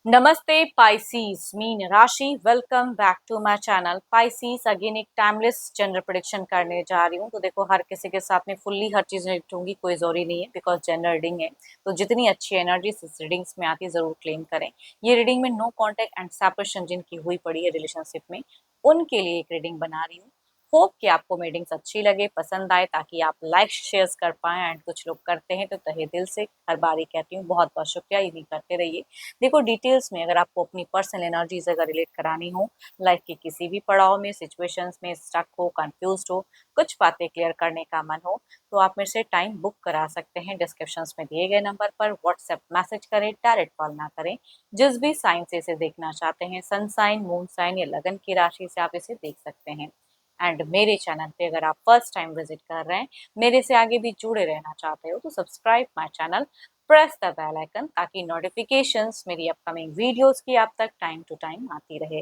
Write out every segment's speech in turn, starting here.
नमस्ते पाइसीज मीन राशि। Welcome back to my channel Pisces. Again एक टाइमलेस जनरल प्रेडिक्शन करने जा रही हूँ। तो देखो, हर किसी के साथ में फुल्ली हर चीज निपटूंगी, कोई जरूरी नहीं है, बिकॉज जनरल रीडिंग है। तो जितनी अच्छी एनर्जी इस रीडिंग्स में आती है जरूर क्लेम करें। ये रीडिंग में नो कॉन्टेक्ट एंड सेपरेशन जिनकी हुई पड़ी है रिलेशनशिप में, उनके लिए एक रीडिंग बना रही हूँ। होप कि आपको रीडिंग्स अच्छी लगे, पसंद आए, ताकि आप लाइक शेयर कर पाएं। एंड कुछ लोग करते हैं तो तहे दिल से हर बारी कहती हूँ बहुत बहुत शुक्रिया, यही करते रहिए। देखो, डिटेल्स में अगर आपको अपनी पर्सनल एनर्जीज अगर रिलेट करानी हो, लाइफ के किसी भी पड़ाव में, सिचुएशंस में स्टक हो, कंफ्यूज्ड हो, कुछ बातें क्लियर करने का मन हो, तो आप मेरे से टाइम बुक करा सकते हैं। डिस्क्रिप्शंस में दिए गए नंबर पर व्हाट्सएप मैसेज करें, डायरेक्ट कॉल ना करें। जिस भी साइन से इसे देखना चाहते हैं, सन साइन, मून साइन या लगन की राशि से आप इसे देख सकते हैं। एंड मेरे चैनल पे अगर आप फर्स्ट टाइम विजिट कर रहे हैं, मेरे से आगे भी जुड़े रहना चाहते हो, तो subscribe my channel, press the bell icon, ताकि नोटिफिकेशंस मेरी अपकमिंग वीडियोस की आप तक टाइम टू टाइम आती रहे।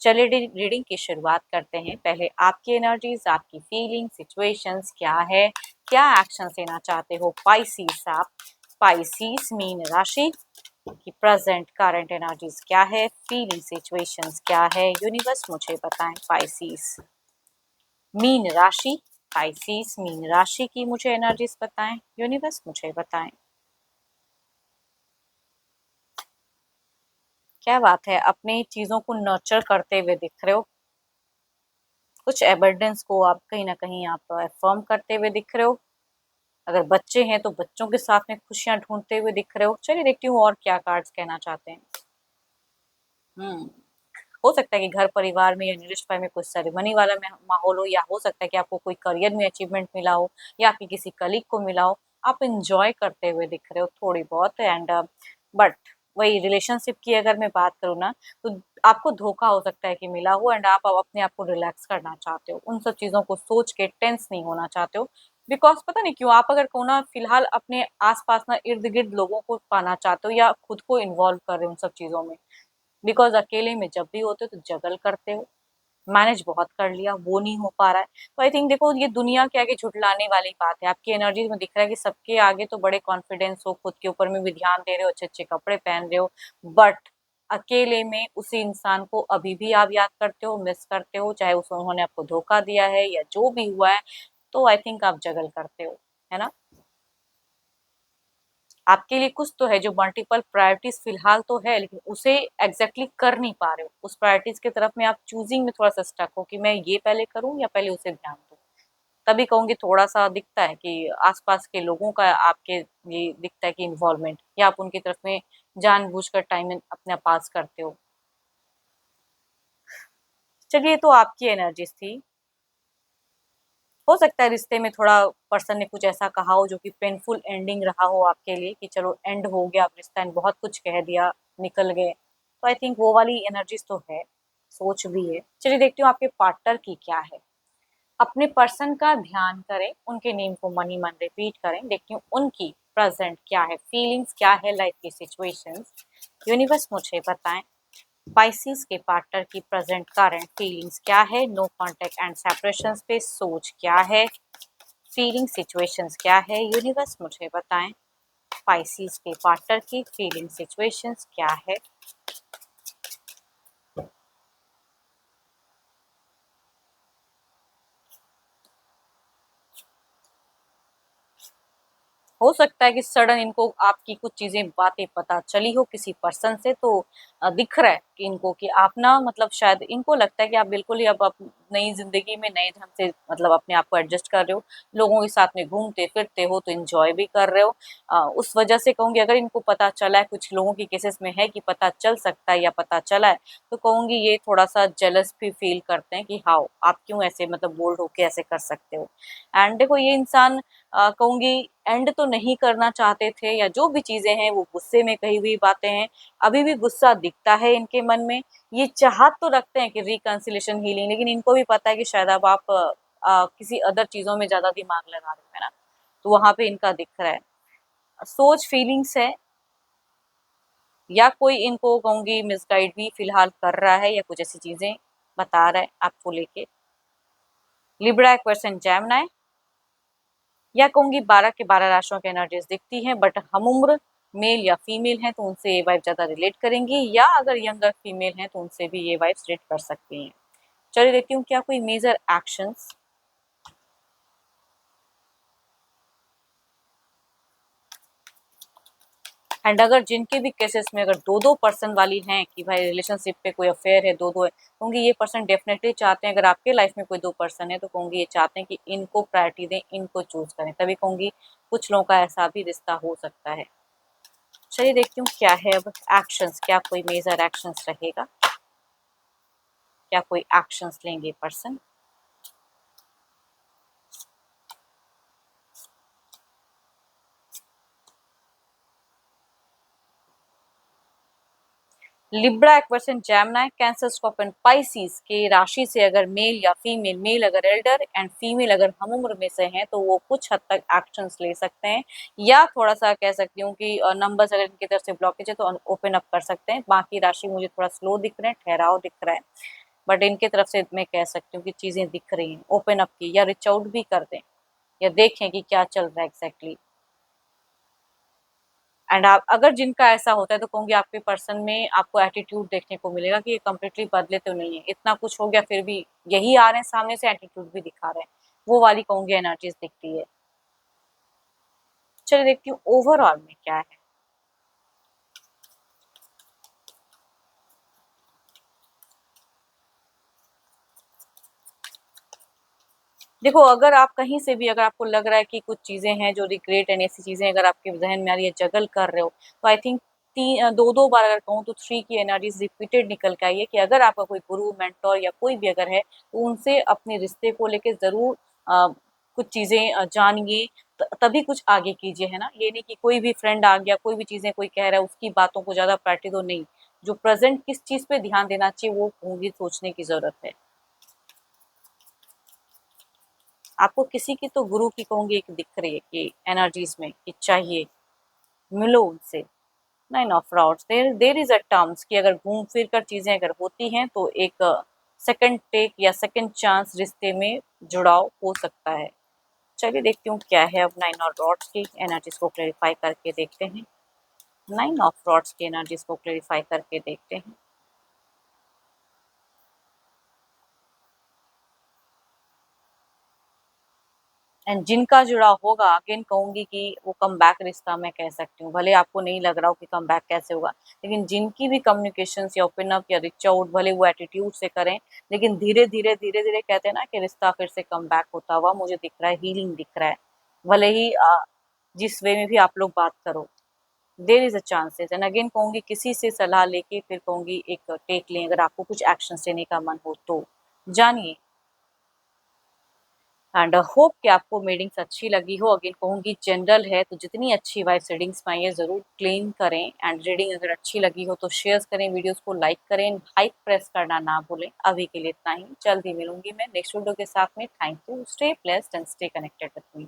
चलिए रीडिंग की शुरुआत करते हैं। पहले आपकी एनर्जीज, आपकी फीलिंग, सिचुएशंस क्या है, क्या एक्शन लेना चाहते हो पाइसीस आप। पाइसीस मीन राशि की प्रेजेंट करंट एनर्जीज क्या है, फीलिंग सिचुएशंस क्या है, यूनिवर्स मुझे बताएं। पाइसीस मीन राशि, पाइसीस मीन राशि की मुझे एनर्जीज बताएं, यूनिवर्स मुझे बताएं। क्या बात है, अपनी चीजों को नर्चर करते हुए दिख रहे हो। कुछ एबंडेंस को आप कहीं ना कहीं आप अफर्म करते हुए दिख रहे हो। अगर बच्चे हैं तो बच्चों के साथ में खुशियां ढूंढते हुए दिख रहे हो। चलिए देखती हूँ और क्या कार्ड्स कहना चाहते हैं। हम्म हो सकता है कि घर परिवार में या निरिश्ता में कुछ सेरेमनी वाला माहौल हो, या हो सकता है कि आपको कोई करियर में अचीवमेंट मिला हो, या आपके किसी कलीग को मिला हो। आप इंजॉय करते हुए दिख रहे हो थोड़ी बहुत। एंड बट वही रिलेशनशिप की अगर मैं बात करूँ ना, तो आपको धोखा हो सकता है कि मिला हो, एंड आप अपने आप को रिलैक्स करना चाहते हो, उन सब चीजों को सोच के टेंस नहीं होना चाहते हो। बिकॉज पता नहीं क्यों, आप अगर को ना फिलहाल अपने आसपास ना इर्द गिर्द लोगों को पाना चाहते हो, या खुद को इन्वॉल्व कर रहे हो उन सब चीजों में। बिकॉज अकेले में जब भी होते हो तो जगल करते हो, मैनेज बहुत कर लिया, वो नहीं हो पा रहा है। तो आई थिंक देखो, ये दुनिया के आगे झुठलाने वाली बात है। आपकी एनर्जी में दिख रहा है कि सबके आगे तो बड़े कॉन्फिडेंस हो, खुद के ऊपर में भी ध्यान दे रहे हो, अच्छे अच्छे कपड़े पहन रहे हो, बट अकेले में उसी इंसान को अभी भी आप याद करते हो, मिस करते हो, चाहे उस उन्होंने आपको धोखा दिया है या जो भी हुआ है। तो आई थिंक आप जगल करते हो, है ना। आपके लिए कुछ तो है जो मल्टीपल प्रायोरिटीज फिलहाल तो है, लेकिन उसे एग्जैक्टली कर नहीं पा रहे हो। उस प्रायोरिटीज की तरफ में आप चूजिंग में थोड़ा सा स्टक हो कि मैं ये पहले करूं या पहले उसे ध्यान दूं। तभी कहूंगी थोड़ा सा दिखता है कि आसपास के लोगों का आपके ये दिखता है कि इन्वॉल्वमेंट, या आप उनकी तरफ में जानबूझकर टाइम अपना पास करते हो। चलिए, तो आपकी एनर्जीज थी। हो सकता है रिश्ते में थोड़ा पर्सन ने कुछ ऐसा कहा हो जो कि पेनफुल एंडिंग रहा हो आपके लिए, कि चलो एंड हो गया अब रिश्ता, एंड बहुत कुछ कह दिया, निकल गए। तो आई थिंक वो वाली एनर्जीज तो है, सोच भी है। चलिए देखती हूँ आपके पार्टनर की क्या है। अपने पर्सन का ध्यान करें, उनके नेम को मन ही मन रिपीट करें। देखती हूँ उनकी प्रेजेंट क्या है, फीलिंग्स क्या है, लाइफ की सिचुएशंस। यूनिवर्स मुझे बताएं, पाइसिस के पार्टनर की प्रेजेंट करंट फीलिंग्स क्या है, नो कॉन्टेक्ट एंड सेपरेशन पे सोच क्या है, फीलिंग सिचुएशंस क्या है, यूनिवर्स मुझे बताएं। पाइसिस के पार्टनर की फीलिंग सिचुएशंस क्या है। हो सकता है कि सडन इनको आपकी कुछ चीजें, बातें पता चली हो किसी पर्सन से, तो दिख रहा है कि इनको कि आप ना, मतलब शायद इनको लगता है कि आप बिल्कुल ही अब नई जिंदगी में नए ढंग से मतलब अपने आप को एडजस्ट कर रहे हो, लोगों के साथ में घूमते फिरते हो तो इंजॉय भी कर रहे हो। उस वजह से कहूंगी, अगर इनको पता चला है, कुछ लोगों की केसेस में है कि पता चल सकता है या पता चला है, तो कहूंगी ये थोड़ा सा जेलस भी फील करते हैं कि हाँ, आप क्यों ऐसे मतलब बोल्ड होके ऐसे कर सकते हो। एंड देखो, ये इंसान कहूंगी एंड तो नहीं करना चाहते थे, या जो भी चीजें हैं वो गुस्से में कही हुई बातें हैं। अभी भी गुस्सा दिखता है इनके मन में। ये चाहत तो रखते हैं कि रिकंसिलेशन, हीलिंग, लेकिन इनको भी पता है कि शायद अब आप किसी अदर चीजों में ज्यादा दिमाग लगा रहे हो, है ना। तो वहां पे इनका दिख रहा है, सोच फीलिंग्स है, या कोई इनको कहूंगी मिसगाइड भी फिलहाल कर रहा है, या कुछ ऐसी चीजें बता रहा है आपको लेके। लिब्रा क्वेश्चन जैमनाय, या कहूंगी 12 के 12 राशियों की एनर्जीज दिखती हैं, बट हम उम्र मेल या फीमेल हैं तो उनसे ये वाइफ ज़्यादा रिलेट करेंगी, या अगर यंगर फीमेल हैं तो उनसे भी ये वाइफ्स रिलेट कर सकती हैं। चलिए देखती हूँ क्या कोई मेजर एक्शंस। एंड अगर जिनके भी केसेस में अगर दो दो पर्सन वाली हैं कि भाई रिलेशनशिप पे कोई अफेयर है, दो दो है, कहूँगी ये पर्सन डेफिनेटली चाहते हैं, अगर आपके लाइफ में कोई दो पर्सन है तो कहूँगी ये चाहते हैं कि इनको प्रायोरिटी दें, इनको चूज करें, तभी कहूँगी कुछ लोगों का ऐसा भी रिश्ता हो सकता है। चलिए देखती हूँ क्या है अब एक्शंस, क्या कोई मेजर एक्शंस रहेगा, क्या कोई एक्शंस लेंगे person. Libra, Aquarius, Gemini, cancer, scorpion, Pisces के राशि से अगर मेल या फीमेल, मेल अगर एल्डर एंड फीमेल अगर हम उम्र में से हैं तो वो कुछ हद तक एक्शंस ले सकते हैं, या थोड़ा सा कह सकती हूँ कि नंबर्स अगर इनकी तरफ से ब्लॉकेज है तो ओपन अप कर सकते हैं। बाकी राशि मुझे थोड़ा स्लो दिख रहे हैं, ठहराव दिख रहा है, बट इनके तरफ से मैं कह सकती हूँ कि चीज़ें दिख रही हैं, ओपन अप की या रिच आउट भी कर दें, या देखें कि क्या चल रहा है एग्जैक्टली। एंड आप अगर जिनका ऐसा होता है तो कहूँगी आपके पर्सन में आपको एटीट्यूड देखने को मिलेगा कि ये कम्प्लीटली बदले तो नहीं है, इतना कुछ हो गया फिर भी यही आ रहे हैं सामने से, एटीट्यूड भी दिखा रहे हैं, वो वाली कहूँगी एनर्जीज दिखती है। चलिए देखती हूँ ओवरऑल में क्या है। देखो अगर आप कहीं से भी अगर आपको लग रहा है कि कुछ चीजें हैं जो रिग्रेट एंड ऐसी चीजें अगर आपके जहन में आ रही है, जगल कर रहे हो, तो आई थिंक दो दो बार अगर कहूँ तो थ्री की एनर्जीज रिपीटेड निकल के आई है कि अगर आपका कोई गुरु, मेंटोर या कोई भी अगर है तो उनसे अपने रिश्ते को लेके जरूर कुछ चीजें जानिए, तभी कुछ आगे कीजिए, है ना। ये नहीं कि कोई भी फ्रेंड आ गया, कोई भी चीजें कोई कह रहा है उसकी बातों को ज्यादा प्रायोरिटी दो, नहीं। जो प्रेजेंट किस चीज पे ध्यान देना चाहिए वो कहूंगी सोचने की जरूरत है। आपको किसी की तो गुरु की कहूंगी एक दिख रही है कि एनर्जीज में कि चाहिए, मिलो उनसे। Nine of rods, there is a terms कि अगर घूम फिर कर चीजें अगर होती हैं तो एक सेकंड टेक या सेकंड चांस रिश्ते में जुड़ाव हो सकता है। चलिए देखती हूँ क्या है अब नाइन ऑफ रॉड्स की एनर्जीज को क्लेरिफाई करके देखते हैं। नाइन ऑफ रॉड्स की एनर्जीज को क्लेरिफाई करके देखते हैं। एंड जिनका जुड़ा होगा अगेन कहूंगी कि वो कम बैक रिश्ता मैं कह सकती हूँ, भले आपको नहीं लग रहा हो कि कम बैक कैसे होगा, लेकिन जिनकी भी कम्युनिकेशन या ओपन अप या रिच आउट भले वो एटीट्यूड से करें, लेकिन धीरे धीरे कहते हैं ना कि रिश्ता फिर से कम बैक होता हुआ मुझे दिख रहा है, हीलिंग दिख रहा है। भले ही जिस वे में भी आप लोग बात करो, there is a chances. And again कहूंगी किसी से सलाह लेके फिर कहूंगी एक टेक लें, अगर आपको कुछ एक्शन लेने का मन हो तो जानिए। एंड होप कि आपको रीडिंग्स अच्छी लगी हो। अगेन कहूँगी जनरल है तो जितनी अच्छी वाइज रीडिंग्स पाई है ज़रूर क्लेम करें, एंड रीडिंग अगर अच्छी लगी हो तो शेयर करें, वीडियोस को लाइक करें, हाइप प्रेस करना ना भूलें। अभी के लिए इतना ही, जल्दी मिलूंगी मैं नेक्स्ट वीडियो के साथ में। Thank you, stay blessed and stay connected with me.